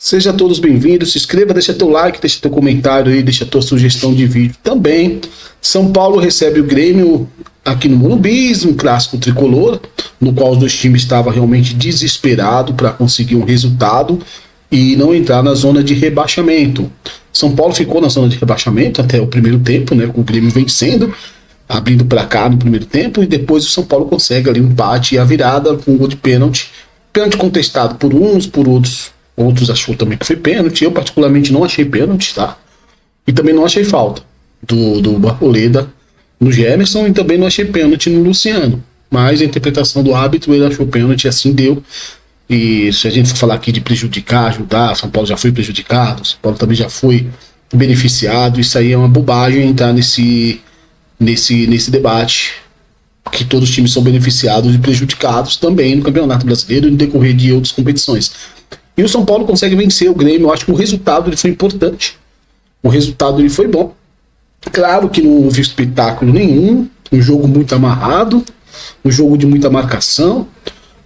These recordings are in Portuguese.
Sejam todos bem-vindos, se inscreva, deixa teu like, deixa teu comentário aí, deixa tua sugestão de vídeo também. São Paulo recebe o Grêmio aqui no Morumbi, um clássico tricolor, no qual os dois times estavam realmente desesperados para conseguir um resultado e não entrar na zona de rebaixamento. São Paulo ficou na zona de rebaixamento até o primeiro tempo, né, com o Grêmio vencendo, abrindo para cá no primeiro tempo, e depois o São Paulo consegue ali um empate e a virada com um gol de pênalti. Pênalti contestado por uns, por outros achou também que foi pênalti. Eu particularmente não achei pênalti, tá? E também não achei falta do Arboleda no Gemerson, e também não achei pênalti no Luciano. Mas a interpretação do árbitro, ele achou pênalti, assim deu. E se a gente for falar aqui de prejudicar, ajudar, São Paulo já foi prejudicado, São Paulo também já foi beneficiado. Isso aí é uma bobagem entrar nesse debate, que todos os times são beneficiados e prejudicados também no Campeonato Brasileiro e no decorrer de outras competições. E o São Paulo consegue vencer o Grêmio. Eu acho que o resultado ele foi importante. O resultado ele foi bom. Claro que não houve espetáculo nenhum. Um jogo muito amarrado. Um jogo de muita marcação.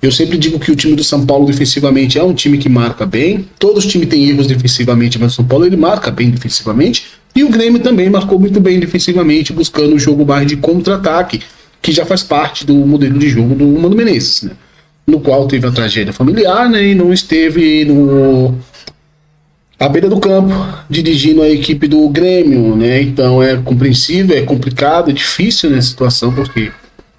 Eu sempre digo que o time do São Paulo defensivamente é um time que marca bem. Todos os times têm erros defensivamente, mas o São Paulo ele marca bem defensivamente. E o Grêmio também marcou muito bem defensivamente, buscando um jogo mais de contra-ataque, que já faz parte do modelo de jogo do Mano Menezes, né? No qual teve a tragédia familiar, né, e não esteve à beira do campo, dirigindo a equipe do Grêmio, né? Então é compreensível, é complicado, é difícil nessa situação, porque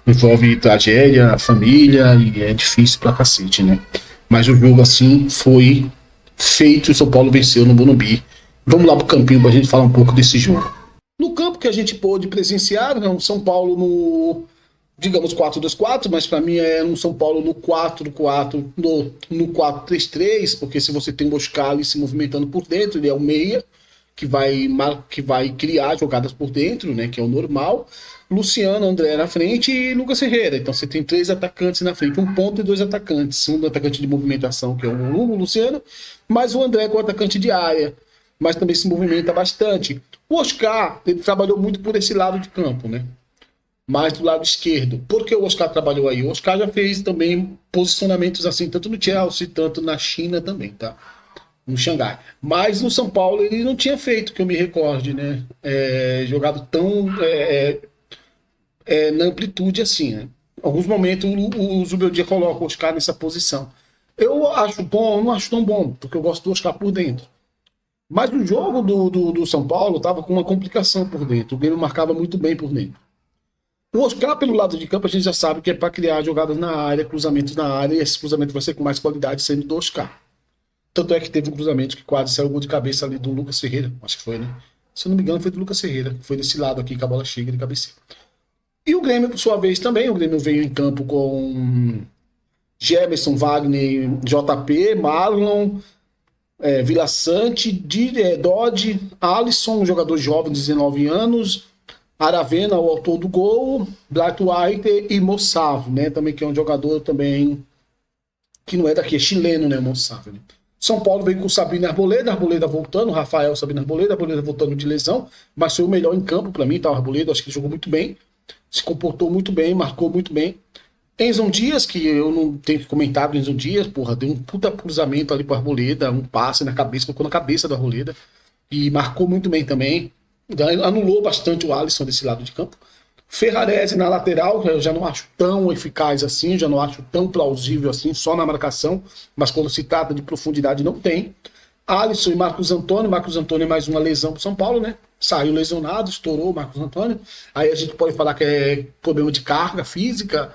envolve tragédia, família, e é difícil pra cacete, né? Mas o jogo assim foi feito e o São Paulo venceu no Morumbi. Vamos lá pro campinho pra gente falar um pouco desse jogo. No campo que a gente pôde presenciar, né, o São Paulo no, digamos, 4-2-4, mas para mim é um São Paulo no 4-4, no 4-3-3, porque se você tem o Oscar ali se movimentando por dentro, ele é o meia, que vai criar jogadas por dentro, né, que é o normal. Luciano, André na frente e Lucas Ferreira. Então você tem três atacantes na frente, um ponto e dois atacantes. Um atacante de movimentação, que é o Luciano, mas o André com o atacante de área, mas também se movimenta bastante. O Oscar, ele trabalhou muito por esse lado de campo, né? Mais do lado esquerdo. Por que o Oscar trabalhou aí? O Oscar já fez também posicionamentos assim, tanto no Chelsea, tanto na China também, tá? No Xangai. Mas no São Paulo ele não tinha feito, que eu me recorde, né? Jogado tão na amplitude assim, né? Em alguns momentos o Zubeldia coloca o Oscar nessa posição. Eu acho bom, não acho tão bom, porque eu gosto do Oscar por dentro. Mas o jogo do São Paulo estava com uma complicação por dentro. O Grêmio marcava muito bem por dentro. O Oscar, pelo lado de campo, a gente já sabe que é para criar jogadas na área, cruzamentos na área, e esse cruzamento vai ser com mais qualidade sendo do Oscar. Tanto é que teve um cruzamento que quase saiu o gol de cabeça ali do Lucas Ferreira, acho que foi, né? Se eu não me engano, foi do Lucas Ferreira, foi desse lado aqui que a bola chega de cabeceira. E o Grêmio, por sua vez, também. O Grêmio veio em campo com Gemerson, Wagner, JP, Marlon, Vila Sante, Dodge, Alisson, um jogador jovem de 19 anos, Aravena, o autor do gol, Black White e Moçavo, né? Também que é um jogador também que não é daqui, é chileno, né? Moçavo, né? São Paulo veio com o Sabino Arboleda voltando, Rafael Sabino Arboleda voltando de lesão, mas foi o melhor em campo para mim, tá? O Arboleda, acho que ele jogou muito bem, se comportou muito bem, marcou muito bem. Enzon Dias, que eu não tenho que comentar do Enzon Dias, porra, deu um puta cruzamento ali pro Arboleda, um passe na cabeça, colocou na cabeça do Arboleda, e marcou muito bem também. Anulou bastante o Alisson desse lado de campo. Ferrarese na lateral, eu já não acho tão eficaz assim, já não acho tão plausível assim, só na marcação, mas quando se trata de profundidade não tem. Alisson e Marcos Antônio é mais uma lesão pro São Paulo, né? Saiu lesionado, estourou o Marcos Antônio. Aí a gente pode falar que é problema de carga física.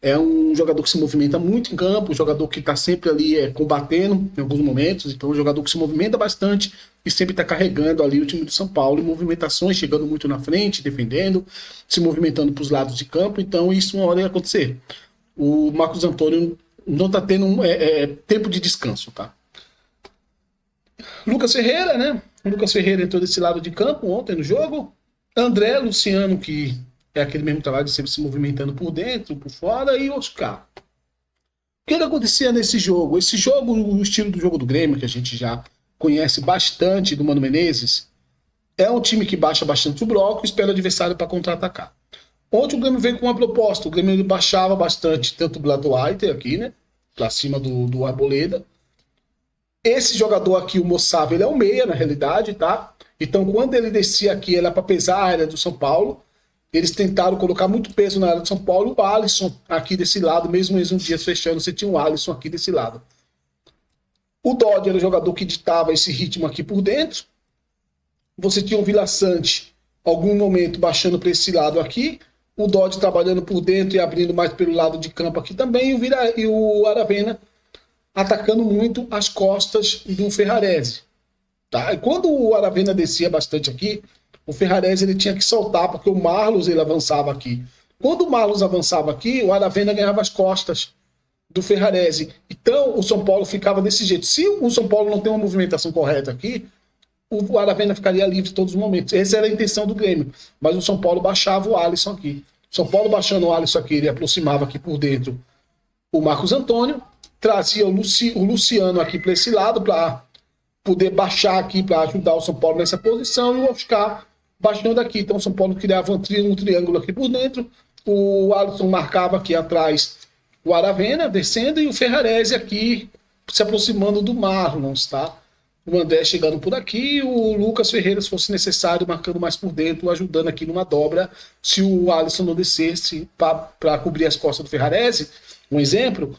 É um jogador que se movimenta muito em campo, um jogador que está sempre ali combatendo em alguns momentos, então um jogador que se movimenta bastante e sempre está carregando ali o time do São Paulo em movimentações, chegando muito na frente, defendendo, se movimentando para os lados de campo, então isso uma hora ia acontecer. O Marcos Antônio não está tendo tempo de descanso, tá? Lucas Ferreira, né? O Lucas Ferreira entrou desse lado de campo ontem no jogo. André Luciano, que é aquele mesmo trabalho de sempre se movimentando por dentro, por fora, e Oscar. O que acontecia nesse jogo? Esse jogo, o estilo do jogo do Grêmio, que a gente já conhece bastante do Mano Menezes, é um time que baixa bastante o bloco e espera o adversário para contra-atacar. Ontem o Grêmio veio com uma proposta, o Grêmio baixava bastante tanto o Black White aqui, né, para cima do Arboleda, Esse jogador aqui, o Moçava, ele é um meia, na realidade, tá? Então, quando ele descia aqui, era para pesar a área do São Paulo. Eles tentaram colocar muito peso na área do São Paulo. O Alisson aqui desse lado, mesmo eles um dia fechando, você tinha o Alisson aqui desse lado. O Dodge era o jogador que ditava esse ritmo aqui por dentro. Você tinha o Vila Sante, algum momento, baixando para esse lado aqui. O Dodge trabalhando por dentro e abrindo mais pelo lado de campo aqui também. E o Aravena atacando muito as costas do Ferrarese. Tá? E quando o Aravena descia bastante aqui, o Ferrarese ele tinha que soltar, porque o Marlos ele avançava aqui. Quando o Marlos avançava aqui, o Aravena ganhava as costas do Ferrarese. Então, o São Paulo ficava desse jeito. Se o São Paulo não tem uma movimentação correta aqui, o Aravena ficaria livre em todos os momentos. Essa era a intenção do Grêmio. Mas o São Paulo baixava o Alisson aqui. O São Paulo baixando o Alisson aqui, ele aproximava aqui por dentro o Marcos Antônio, trazia o Luciano aqui para esse lado, para poder baixar aqui, para ajudar o São Paulo nessa posição, e o Oscar baixando aqui. Então o São Paulo criava um triângulo aqui por dentro, o Alisson marcava aqui atrás o Aravena descendo e o Ferrarese aqui se aproximando do Marlons, tá? O André chegando por aqui, o Lucas Ferreira, se fosse necessário, marcando mais por dentro, ajudando aqui numa dobra, se o Alisson não descesse para cobrir as costas do Ferrarese. Um exemplo,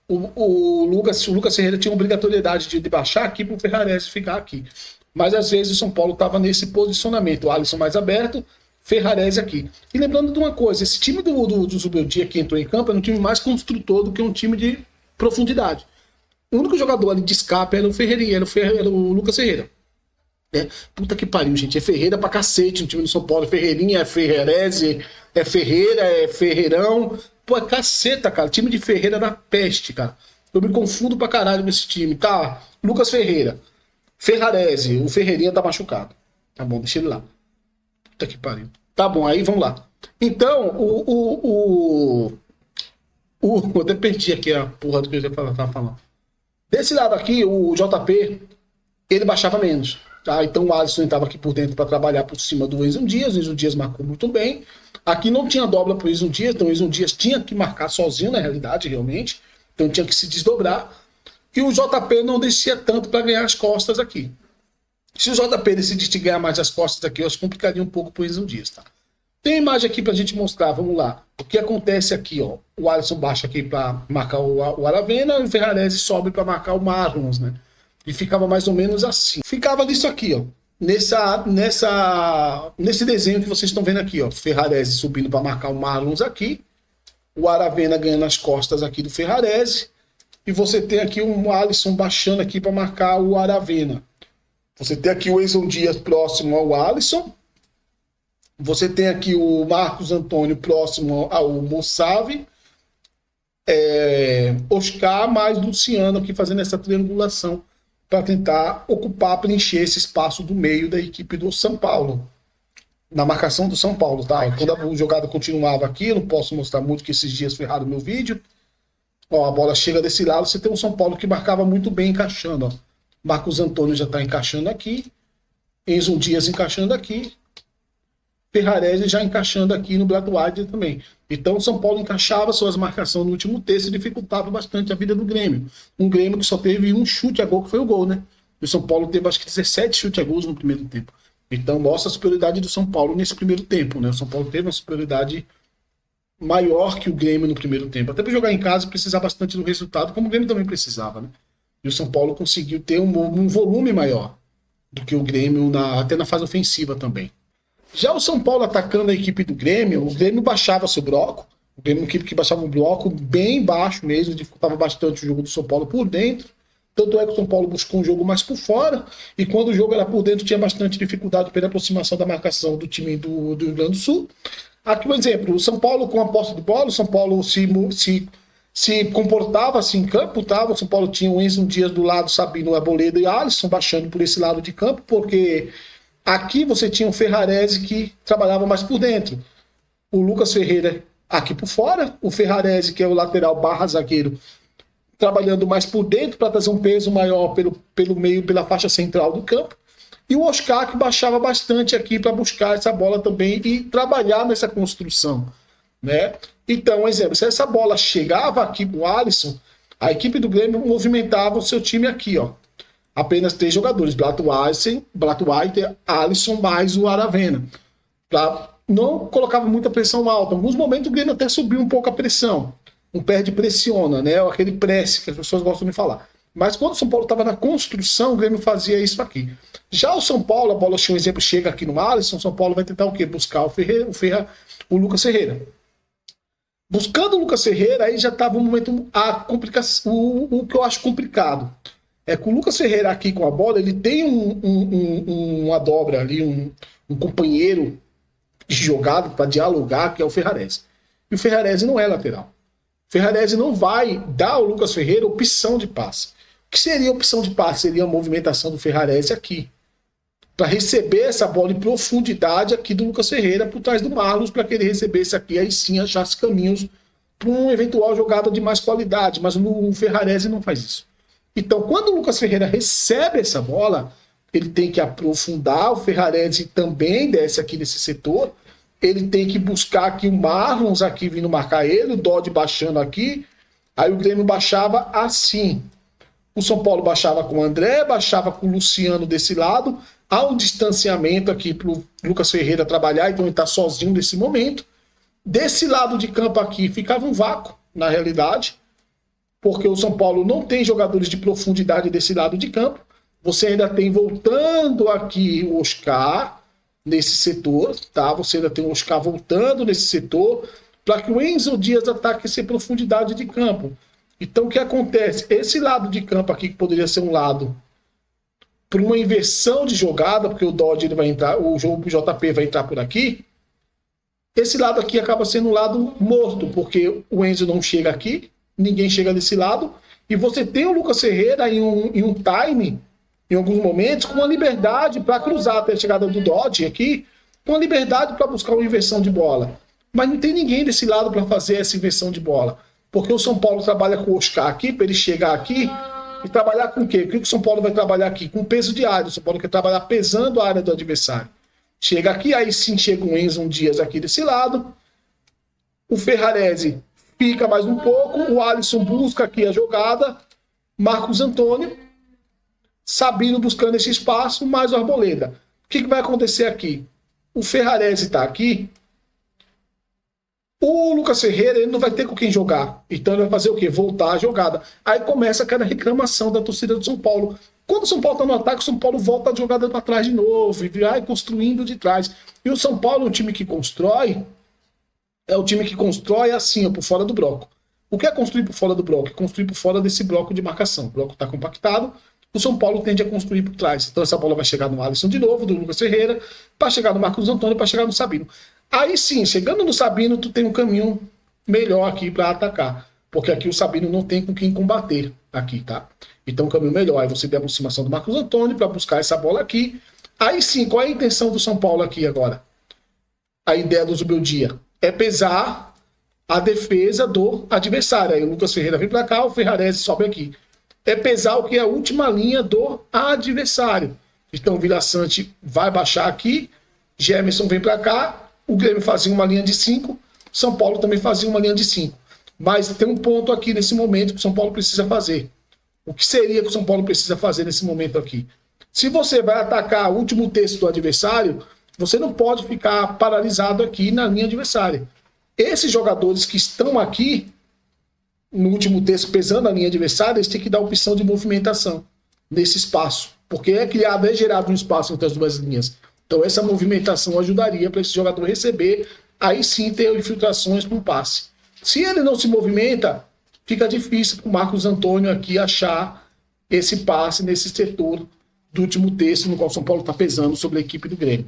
o Lucas Ferreira tinha obrigatoriedade de baixar aqui para o Ferrarese ficar aqui. Mas às vezes o São Paulo estava nesse posicionamento, o Alisson mais aberto, Ferrarese aqui. E lembrando de uma coisa, esse time do Zubeldia que entrou em campo é um time mais construtor do que um time de profundidade. O único jogador ali de escape era o Ferreirinha, era o Lucas Ferreira. É, puta que pariu, gente. É Ferreira pra cacete no time do São Paulo. Ferreirinha, é Ferrarese, é Ferreira, é Ferreirão. Pô, é caceta, cara. Time de Ferreira da peste, cara. Eu me confundo pra caralho nesse time. Tá, Lucas Ferreira, Ferrarese, o Ferreirinha tá machucado. Tá bom, deixa ele lá. Puta que pariu. Tá bom, aí vamos lá. Então, eu até perdi aqui a porra do que eu já tava falando. Desse lado aqui, o JP, ele baixava menos. Tá? Então o Alisson estava aqui por dentro para trabalhar por cima do Enzo Dias. O Enzo Dias marcou muito bem. Aqui não tinha dobra para o Enzo Dias, então o Enzo Dias tinha que marcar sozinho, na realidade, realmente. Então tinha que se desdobrar. E o JP não descia tanto para ganhar as costas aqui. Se o JP decidisse ganhar mais as costas aqui, eu acho que complicaria um pouco para o Enzo Dias. Tá? Tem imagem aqui para a gente mostrar, vamos lá. O que acontece aqui, ó. O Alisson baixa aqui para marcar o Aravena e o Ferrarese sobe para marcar o Marlons, né? E ficava mais ou menos assim. Ficava nisso aqui, ó. Nesse desenho que vocês estão vendo aqui, ó. Ferrarese subindo para marcar o Marlons aqui. O Aravena ganhando as costas aqui do Ferrarese. E você tem aqui o Alisson baixando aqui para marcar o Aravena. Você tem aqui o Enzo Dias próximo ao Alisson. Você tem aqui o Marcos Antônio próximo ao Moçave. Oscar mais Luciano aqui fazendo essa triangulação para tentar ocupar, preencher esse espaço do meio da equipe do São Paulo. Na marcação do São Paulo, tá? Quando a jogada continuava aqui, eu não posso mostrar muito que esses dias ferraram meu vídeo. Ó, a bola chega desse lado, você tem um São Paulo que marcava muito bem encaixando, ó. Marcos Antônio já está encaixando aqui. Enzo Dias encaixando aqui. Ferrarese já encaixando aqui no Black White também. Então o São Paulo encaixava suas marcações no último terço e dificultava bastante a vida do Grêmio. Um Grêmio que só teve um chute a gol, que foi o gol, né? E o São Paulo teve acho que 17 chutes a gols no primeiro tempo. Então mostra a superioridade do São Paulo nesse primeiro tempo, né? O São Paulo teve uma superioridade maior que o Grêmio no primeiro tempo. Até para jogar em casa precisava bastante do resultado, como o Grêmio também precisava, né? E o São Paulo conseguiu ter um volume maior do que o Grêmio, até na fase ofensiva também. Já o São Paulo atacando a equipe do Grêmio, o Grêmio baixava seu bloco, o Grêmio é uma equipe que baixava um bloco bem baixo mesmo, dificultava bastante o jogo do São Paulo por dentro, tanto é que o São Paulo buscou um jogo mais por fora, e quando o jogo era por dentro tinha bastante dificuldade pela aproximação da marcação do time do Rio Grande do Sul. Aqui um exemplo, o São Paulo com a posse de bola, o São Paulo se comportava assim em campo, tá? O São Paulo tinha o Enzo Dias do lado, Sabino, Arboleda e Alisson baixando por esse lado de campo, porque aqui você tinha o Ferrarese que trabalhava mais por dentro. O Lucas Ferreira aqui por fora. O Ferrarese, que é o lateral barra zagueiro, trabalhando mais por dentro para trazer um peso maior pelo meio, pela faixa central do campo. E o Oscar que baixava bastante aqui para buscar essa bola também e trabalhar nessa construção, né? Então, um exemplo, se essa bola chegava aqui pro Alisson, a equipe do Grêmio movimentava o seu time aqui, ó. apenas 3 jogadores, Blattweiser, Alisson mais o Aravena. Não colocava muita pressão alta. Em alguns momentos o Grêmio até subiu um pouco a pressão. Um perde pressiona, né? Aquele press que as pessoas gostam de falar. Mas quando o São Paulo estava na construção, o Grêmio fazia isso aqui. Já o São Paulo, a bola, um exemplo, chega aqui no Alisson, o São Paulo vai tentar o quê? Buscar o Lucas Ferreira. Buscando o Lucas Ferreira, aí já estava um momento, o que eu acho complicado. É que o Lucas Ferreira aqui com a bola, ele tem uma dobra ali, um companheiro de jogada para dialogar, que é o Ferrarese. E o Ferrarese não é lateral. O Ferrarese não vai dar ao Lucas Ferreira opção de passe. O que seria opção de passe? Seria a movimentação do Ferrarese aqui, para receber essa bola em profundidade aqui do Lucas Ferreira por trás do Marlos, para que ele recebesse aqui, aí sim achasse caminhos para uma eventual jogada de mais qualidade, mas o Ferrarese não faz isso. Então, quando o Lucas Ferreira recebe essa bola, ele tem que aprofundar, o Ferrarese também desce aqui nesse setor, ele tem que buscar aqui o Marlons aqui vindo marcar ele, o Dodge baixando aqui, aí o Grêmio baixava assim. O São Paulo baixava com o André, baixava com o Luciano desse lado, há um distanciamento aqui para o Lucas Ferreira trabalhar, então ele está sozinho nesse momento. Desse lado de campo aqui ficava um vácuo, na realidade, porque o São Paulo não tem jogadores de profundidade desse lado de campo. Você ainda tem, voltando aqui, o Oscar nesse setor, tá? Você ainda tem o Oscar voltando nesse setor, para que o Enzo Dias ataque essa profundidade de campo. Então, o que acontece? Esse lado de campo aqui, que poderia ser um lado para uma inversão de jogada, porque o Dodge ele vai entrar, o JP vai entrar por aqui, esse lado aqui acaba sendo um lado morto, porque o Enzo não chega aqui, ninguém chega desse lado, e você tem o Lucas Ferreira em um time, em alguns momentos, com uma liberdade para cruzar até a chegada do Dodge aqui, com uma liberdade para buscar uma inversão de bola. Mas não tem ninguém desse lado para fazer essa inversão de bola, porque o São Paulo trabalha com o Oscar aqui, para ele chegar aqui e trabalhar com o quê? O que o São Paulo vai trabalhar aqui? Com peso de área. O São Paulo quer trabalhar pesando a área do adversário. Chega aqui, aí sim chega o Enzo Dias aqui desse lado. O Ferrarese fica mais um pouco. O Alisson busca aqui a jogada. Marcos Antônio. Sabino buscando esse espaço, mais o Arboleda. O que vai acontecer aqui? O Ferrarese está aqui. O Lucas Ferreira ele não vai ter com quem jogar. Então ele vai fazer o quê? Voltar a jogada. Aí começa aquela reclamação da torcida do São Paulo. Quando o São Paulo está no ataque, o São Paulo volta a jogada para trás de novo. E vai construindo de trás. E o São Paulo é um time que constrói. É o time que constrói assim, ó, por fora do bloco. O que é construir por fora do bloco? É construir por fora desse bloco de marcação. O bloco está compactado. O São Paulo tende a construir por trás. Então essa bola vai chegar no Alisson de novo, do Lucas Ferreira, para chegar no Marcos Antônio, para chegar no Sabino. Aí sim, chegando no Sabino, tu tem um caminho melhor aqui para atacar. Porque aqui o Sabino não tem com quem combater aqui, tá? Então um caminho melhor. Aí você tem a aproximação do Marcos Antônio para buscar essa bola aqui. Aí sim, qual é a intenção do São Paulo aqui agora? A ideia do Zubeldia é pesar a defesa do adversário. Aí o Lucas Ferreira vem para cá, o Ferrarese sobe aqui. É pesar o que é a última linha do adversário. Então o Vila Sante vai baixar aqui, Gemerson vem para cá, o Grêmio fazia uma linha de 5, São Paulo também fazia uma linha de 5. Mas tem um ponto aqui nesse momento que o São Paulo precisa fazer. O que seria que o São Paulo precisa fazer nesse momento aqui? Se você vai atacar o último terço do adversário, você não pode ficar paralisado aqui na linha adversária. Esses jogadores que estão aqui, no último terço, pesando a linha adversária, eles têm que dar opção de movimentação nesse espaço. Porque é gerado um espaço entre as duas linhas. Então essa movimentação ajudaria para esse jogador receber, aí sim ter infiltrações para o passe. Se ele não se movimenta, fica difícil para o Marcos Antônio aqui achar esse passe nesse setor do último terço, no qual o São Paulo está pesando sobre a equipe do Grêmio.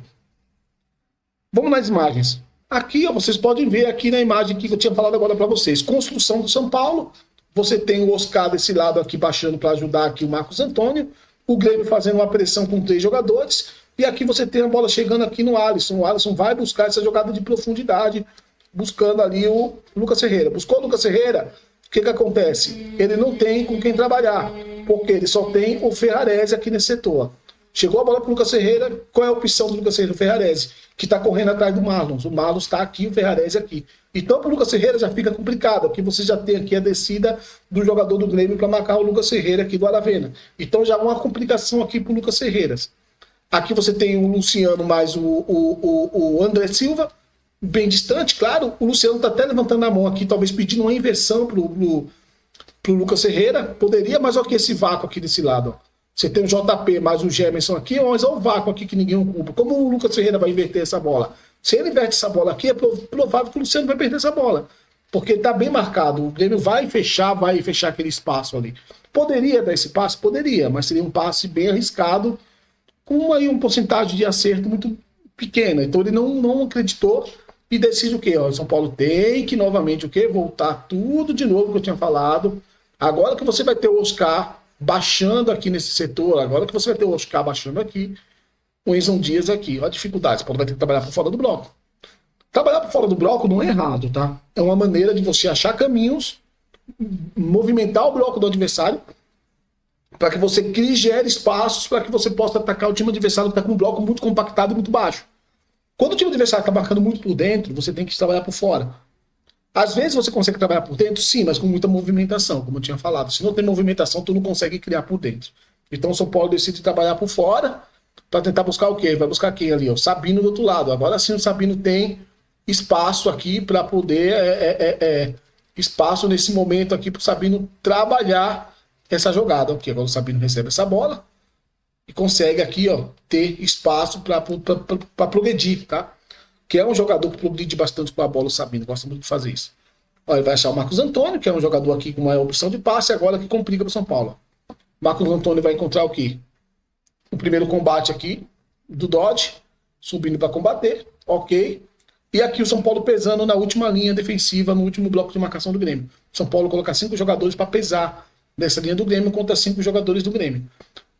Vamos nas imagens. Aqui, ó, vocês podem ver aqui na imagem que eu tinha falado agora para vocês. Construção do São Paulo. Você tem o Oscar desse lado aqui baixando para ajudar aqui o Marcos Antônio. O Grêmio fazendo uma pressão com 3 jogadores. E aqui você tem a bola chegando aqui no Alisson. O Alisson vai buscar essa jogada de profundidade, buscando ali o Lucas Ferreira. Buscou o Lucas Ferreira, o que acontece? Ele não tem com quem trabalhar, porque ele só tem o Ferrarese aqui nesse setor. Chegou a bola para o Lucas Ferreira, qual é a opção do Lucas Ferreira? O Ferrarese, que está correndo atrás do Marlons. O Marlons está aqui, o Ferrarese aqui. Então, para o Lucas Ferreira já fica complicado, porque você já tem aqui a descida do jogador do Grêmio para marcar o Lucas Ferreira aqui do Aravena. Então, já há uma complicação aqui para o Lucas Ferreira. Aqui você tem o Luciano mais o André Silva, bem distante, claro. O Luciano está até levantando a mão aqui, talvez pedindo uma inversão para o Lucas Ferreira. Poderia, mas olha esse vácuo aqui desse lado, ó. Você tem o JP mais o Gemerson aqui, mas olha o vácuo aqui que ninguém ocupa. Como o Lucas Ferreira vai inverter essa bola? Se ele inverte essa bola aqui, é provável que o Luciano vai perder essa bola. Porque está bem marcado. O Grêmio vai fechar aquele espaço ali. Poderia dar esse passe? Poderia, mas seria um passe bem arriscado, com aí uma porcentagem de acerto muito pequena. Então ele não acreditou e decide o quê? O São Paulo tem que novamente o quê? Voltar tudo de novo que eu tinha falado. Agora que você vai ter o Oscar baixando aqui nesse setor, agora que você vai ter o Oscar baixando aqui, o Enzo Dias aqui, olha a dificuldade, você vai ter que trabalhar por fora do bloco. Trabalhar por fora do bloco não é errado, tá? É uma maneira de você achar caminhos, movimentar o bloco do adversário, para que você crie, gere espaços, para que você possa atacar o time adversário que está com um bloco muito compactado e muito baixo. Quando o time adversário está marcando muito por dentro, você tem que trabalhar por fora. Às vezes você consegue trabalhar por dentro, sim, mas com muita movimentação, como eu tinha falado. Se não tem movimentação, tu não consegue criar por dentro. Então o São Paulo decide trabalhar por fora para tentar buscar o quê? Vai buscar quem ali? O Sabino do outro lado. Agora sim o Sabino tem espaço aqui para poder... espaço nesse momento aqui para o Sabino trabalhar essa jogada. Okay, agora o Sabino recebe essa bola e consegue aqui, ó, ter espaço para progredir, tá? Que é um jogador que progride bastante com a bola, o Sabino, gosta muito de fazer isso. Ó, ele vai achar o Marcos Antônio, que é um jogador aqui com uma opção de passe, agora que complica para o São Paulo. Marcos Antônio vai encontrar o quê? O primeiro combate aqui do Dodge, subindo para combater, ok. E aqui o São Paulo pesando na última linha defensiva, no último bloco de marcação do Grêmio. São Paulo colocar 5 jogadores para pesar nessa linha do Grêmio contra 5 jogadores do Grêmio.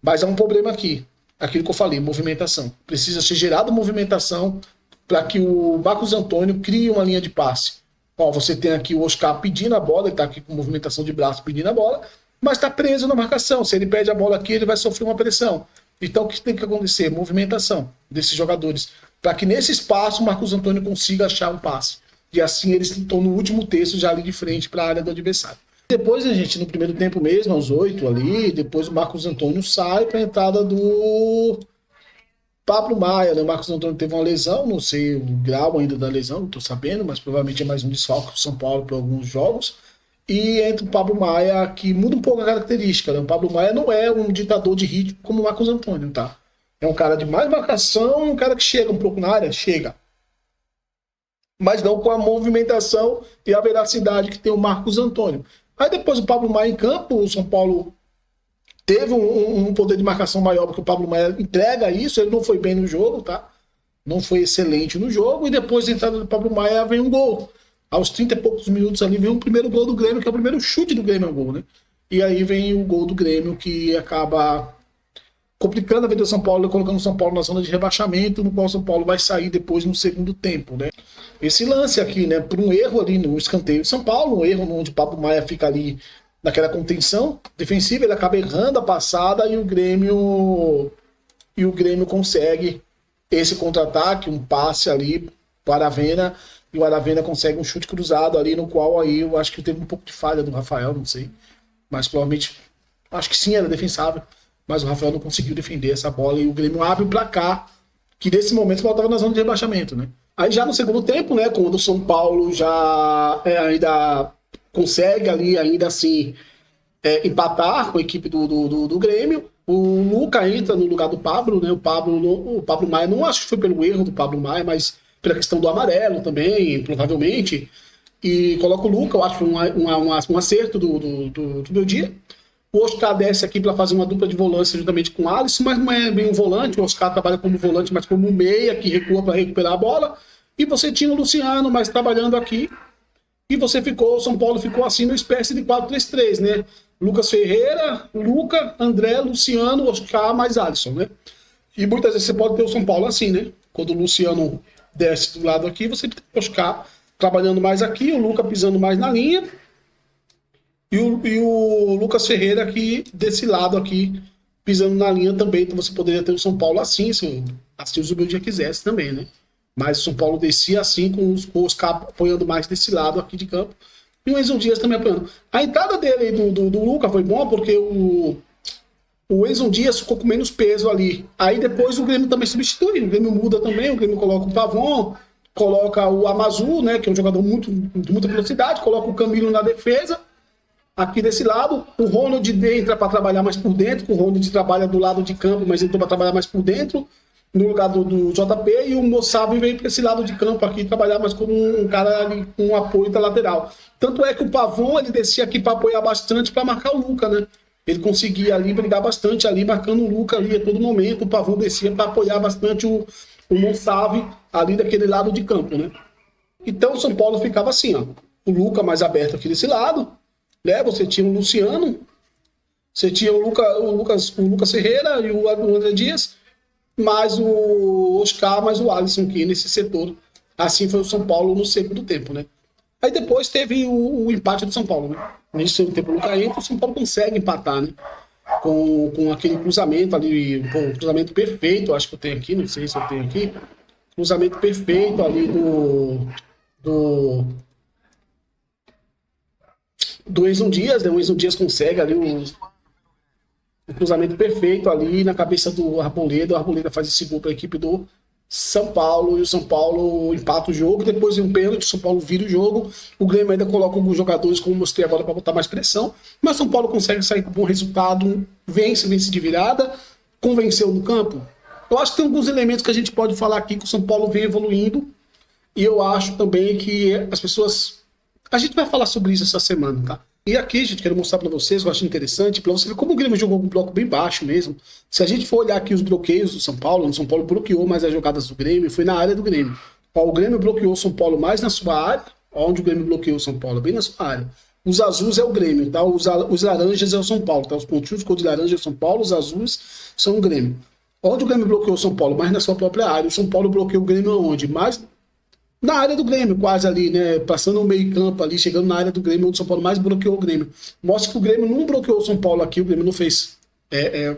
Mas há um problema aqui, aquilo que eu falei, movimentação. Precisa ser gerada movimentação para que o Marcos Antônio crie uma linha de passe. Ó, você tem aqui o Oscar pedindo a bola, ele está aqui com movimentação de braço pedindo a bola, mas está preso na marcação. Se ele pede a bola aqui, ele vai sofrer uma pressão. Então o que tem que acontecer? Movimentação desses jogadores, para que nesse espaço o Marcos Antônio consiga achar um passe. E assim eles estão no último terço já ali de frente para a área do adversário. Depois, a gente, no primeiro tempo mesmo, aos 8 ali, depois o Marcos Antônio sai para a entrada do Pablo Maia, né? O Marcos Antônio teve uma lesão, não sei o grau ainda da lesão, não estou sabendo, mas provavelmente é mais um desfalque do São Paulo para alguns jogos. E entra o Pablo Maia, que muda um pouco a característica, né? O Pablo Maia não é um ditador de ritmo como o Marcos Antônio, tá? É um cara de mais marcação, um cara que chega um pouco na área, chega. Mas não com a movimentação e a veracidade que tem o Marcos Antônio. Aí depois o Pablo Maia em campo, o São Paulo teve um poder de marcação maior, porque o Pablo Maia entrega isso, ele não foi bem no jogo, tá? Não foi excelente no jogo, e depois da entrada do Pablo Maia vem um gol. Aos 30 e poucos minutos ali vem o primeiro gol do Grêmio, que é o primeiro chute do Grêmio ao gol, né? E aí vem o gol do Grêmio, que acaba complicando a vida do São Paulo, colocando o São Paulo na zona de rebaixamento, no qual o São Paulo vai sair depois no segundo tempo, né? Esse lance aqui, né, por um erro ali no escanteio de São Paulo, um erro onde o Pablo Maia fica ali naquela contenção defensiva, ele acaba errando a passada e o Grêmio consegue esse contra-ataque, um passe ali para a Aravena, e o Aravena consegue um chute cruzado ali, no qual aí eu acho que teve um pouco de falha do Rafael, não sei, mas provavelmente, acho que sim, era defensável, mas o Rafael não conseguiu defender essa bola, e o Grêmio abre o placar, que nesse momento estava na zona de rebaixamento, né? Aí já no segundo tempo, né, quando o São Paulo já ainda consegue ali, ainda assim, empatar com a equipe do Grêmio, o Luca entra no lugar do Pablo, né? O Pablo Maia, não acho que foi pelo erro do Pablo Maia, mas pela questão do amarelo também, provavelmente, e coloca o Luca, eu acho um acerto do meu dia. O Oscar desce aqui para fazer uma dupla de volância juntamente com o Alisson, mas não é bem um volante. O Oscar trabalha como volante, mas como um meia que recua para recuperar a bola. E você tinha o Luciano, mas trabalhando aqui. E o São Paulo ficou assim numa espécie de 4-3-3, né? Lucas Ferreira, Luca, André, Luciano, Oscar, mais Alisson, né? E muitas vezes você pode ter o São Paulo assim, né? Quando o Luciano desce do lado aqui, você tem o Oscar trabalhando mais aqui, o Luca pisando mais na linha. E o Lucas Ferreira aqui, desse lado aqui, pisando na linha também, então você poderia ter o São Paulo assim, se assim o Zubeldia quisesse também, né? Mas o São Paulo descia assim, com os Oscar apoiando mais desse lado aqui de campo, e o Enzo Dias também apoiando. A entrada dele, do Luca, foi bom, porque o Enzo Dias ficou com menos peso ali. Aí depois o Grêmio também substitui, o Grêmio muda também, o Grêmio coloca o Pavon, coloca o Amazu, né, que é um jogador de muita velocidade, coloca o Camilo na defesa, aqui desse lado, o Ronald entra para trabalhar mais por dentro, o Ronald trabalha do lado de campo, mas entrou para trabalhar mais por dentro, no lugar do JP, e o Moçavi veio para esse lado de campo aqui, trabalhar mais como um cara ali, com um apoio da lateral. Tanto é que o Pavon, ele descia aqui para apoiar bastante, para marcar o Luca, né? Ele conseguia ali brigar bastante ali, marcando o Luca ali a todo momento, o Pavon descia para apoiar bastante o Moçavi ali daquele lado de campo, né? Então o São Paulo ficava assim, ó, o Luca mais aberto aqui desse lado, né? Você tinha o Luciano, você tinha o Lucas Ferreira e o André Dias, mais o Oscar, mais o Alisson aqui nesse setor. Assim foi o São Paulo no segundo tempo, né? Aí depois teve o empate do São Paulo, né? Nesse segundo tempo, o Luca entra, o São Paulo consegue empatar, né? Com aquele cruzamento ali, um cruzamento perfeito, acho que eu tenho aqui, não sei se eu tenho aqui. Cruzamento perfeito ali do Enzo Dias, né? O Enzo Dias consegue ali o cruzamento perfeito ali na cabeça do Arboleda. O Arboleda faz esse gol para a equipe do São Paulo, e o São Paulo empata o jogo. Depois de um pênalti, o São Paulo vira o jogo. O Grêmio ainda coloca alguns jogadores, como mostrei agora, para botar mais pressão. Mas o São Paulo consegue sair com um bom resultado, vence de virada, convenceu no campo. Eu acho que tem alguns elementos que a gente pode falar aqui que o São Paulo vem evoluindo. E eu acho também que as pessoas... A gente vai falar sobre isso essa semana, tá? E aqui, gente, quero mostrar para vocês, eu acho interessante, para você ver como o Grêmio jogou um bloco bem baixo mesmo. Se a gente for olhar aqui os bloqueios do São Paulo, o São Paulo bloqueou mais as jogadas do Grêmio, foi na área do Grêmio. Ó, o Grêmio bloqueou o São Paulo mais na sua área, onde o Grêmio bloqueou o São Paulo, bem na sua área. Os azuis é o Grêmio, tá? Os laranjas é o São Paulo, tá? Os pontinhos cor de laranja é o São Paulo, os azuis são o Grêmio. Onde o Grêmio bloqueou o São Paulo? Mais na sua própria área. O São Paulo bloqueou o Grêmio aonde? Mais na área do Grêmio, quase ali, né? Passando o meio campo ali, chegando na área do Grêmio, onde o São Paulo mais bloqueou o Grêmio. Mostra que o Grêmio não bloqueou o São Paulo aqui, o Grêmio não fez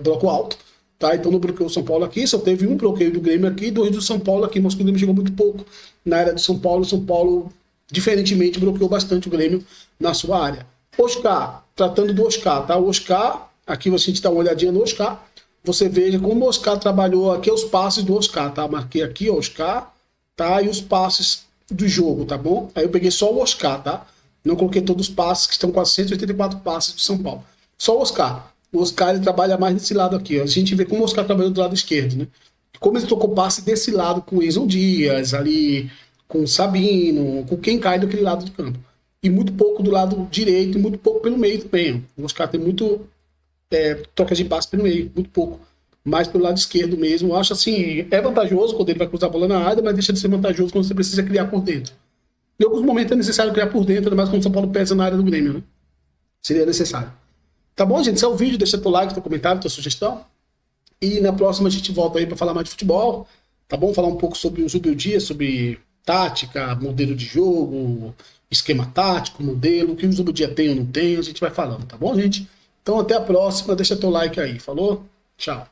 bloco alto, tá? Então não bloqueou o São Paulo aqui, só teve um bloqueio do Grêmio aqui, dois do São Paulo aqui, mostra que o Grêmio chegou muito pouco na área do São Paulo. O São Paulo, diferentemente, bloqueou bastante o Grêmio na sua área. Oscar, tratando do Oscar, tá? O Oscar, aqui a gente dá uma olhadinha no Oscar, você veja como o Oscar trabalhou aqui, os passes do Oscar, tá? Marquei aqui, ó, Oscar, tá? E os passes do jogo, tá bom? Aí eu peguei só o Oscar, tá? Não coloquei todos os passes, que estão 484 passes do São Paulo. Só o Oscar. O Oscar, ele trabalha mais desse lado aqui, ó. A gente vê como o Oscar trabalhou do lado esquerdo, né? Como ele tocou passe desse lado com o Enzo Dias, ali com o Sabino, com quem cai daquele lado de campo. E muito pouco do lado direito e muito pouco pelo meio também. O Oscar tem muito troca de passe pelo meio, muito pouco. Mais pelo lado esquerdo mesmo. Eu acho assim, é vantajoso quando ele vai cruzar a bola na área, mas deixa de ser vantajoso quando você precisa criar por dentro. Em alguns momentos é necessário criar por dentro, ainda mais quando o São Paulo pesa na área do Grêmio, né? Seria necessário. Tá bom, gente? Esse é o vídeo, deixa teu like, teu comentário, tua sugestão. E na próxima a gente volta aí para falar mais de futebol, tá bom? Falar um pouco sobre o Zubeldia, sobre tática, modelo de jogo, esquema tático, modelo, o que o Zubeldia tem ou não tem, a gente vai falando, tá bom, gente? Então até a próxima, deixa teu like aí. Falou? Tchau.